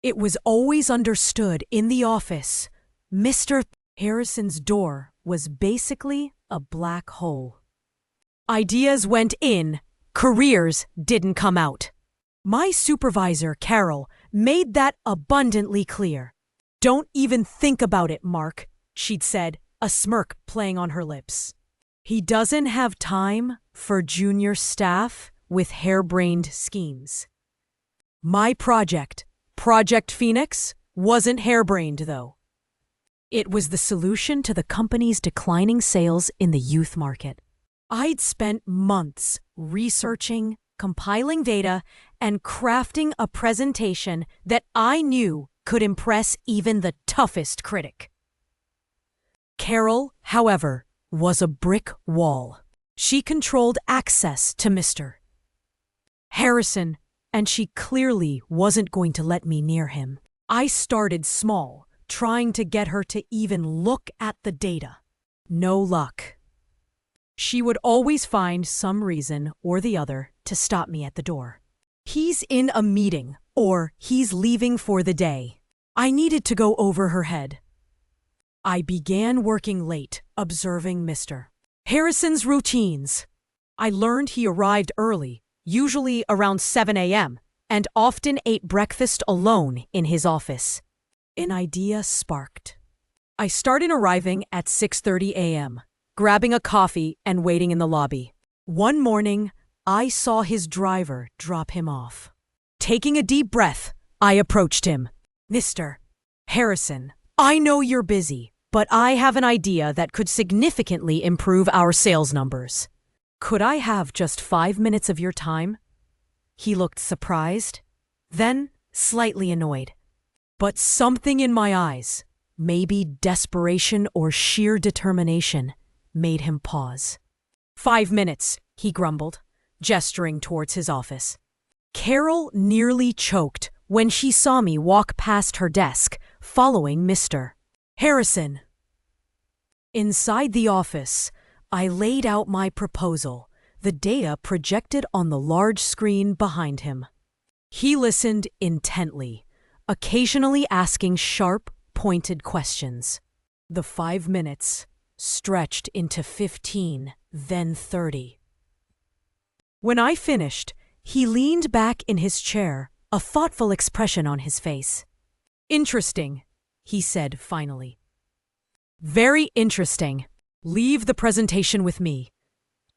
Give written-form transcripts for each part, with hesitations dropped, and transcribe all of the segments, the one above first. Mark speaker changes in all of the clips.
Speaker 1: It was always understood in the office, Mr. Harrison's door was basically a black hole. Ideas went in, careers didn't come out. My supervisor, Carol, made that abundantly clear. "Don't even think about it, Mark," she'd said, a smirk playing on her lips. "He doesn't have time for junior staff with harebrained schemes." My project, Project Phoenix, wasn't harebrained, though. It was the solution to the company's declining sales in the youth market. I'd spent months researching, compiling data, and crafting a presentation that I knew could impress even the toughest critic. Carol, however, was a brick wall. She controlled access to Mr. Harrison, and she clearly wasn't going to let me near him. I started small, trying to get her to even look at the data. No luck. She would always find some reason or the other to stop me at the door. "He's in a meeting," or "he's leaving for the day." I needed to go over her head. I began working late, observing Mr. Harrison's routines. I learned he arrived early, usually around 7 a.m., and often ate breakfast alone in his office. An idea sparked. I started arriving at 6:30 a.m., grabbing a coffee and waiting in the lobby. One morning, I saw his driver drop him off. Taking a deep breath, I approached him. "Mr. Harrison, I know you're busy, but I have an idea that could significantly improve our sales numbers. Could I have just 5 minutes of your time?" He looked surprised, then slightly annoyed. But something in my eyes, maybe desperation or sheer determination, made him pause. "5 minutes," he grumbled, gesturing towards his office. Carol nearly choked when she saw me walk past her desk, following Mr. Harrison. Inside the office, I laid out my proposal, the data projected on the large screen behind him. He listened intently, occasionally asking sharp, pointed questions. The 5 minutes stretched into 15, then 30. When I finished, he leaned back in his chair, a thoughtful expression on his face. "Interesting," he said finally. "Very interesting. Leave the presentation with me."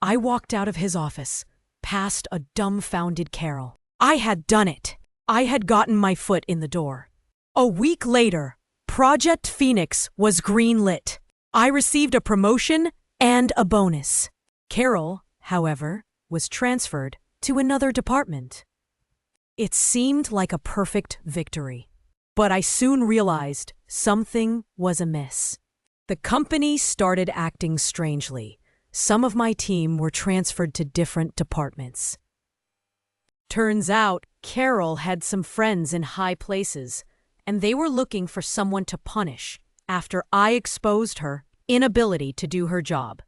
Speaker 1: I walked out of his office, past a dumbfounded Carol. I had done it. I had gotten my foot in the door. A week later, Project Phoenix was greenlit. I received a promotion and a bonus. Carol, however, was transferred to another department. It seemed like a perfect victory. But I soon realized something was amiss. The company started acting strangely. Some of my team were transferred to different departments. Turns out, Carol had some friends in high places, and they were looking for someone to punish after I exposed her inability to do her job.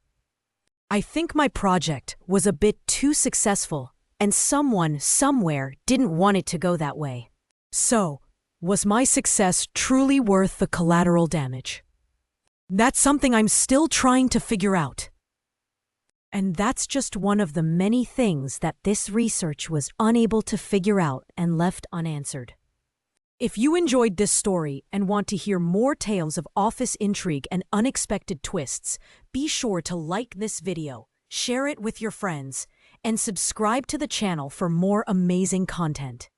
Speaker 1: I think my project was a bit too successful, and someone somewhere didn't want it to go that way. So, was my success truly worth the collateral damage? That's something I'm still trying to figure out. And that's just one of the many things that this research was unable to figure out and left unanswered. If you enjoyed this story and want to hear more tales of office intrigue and unexpected twists, be sure to like this video, share it with your friends, and subscribe to the channel for more amazing content.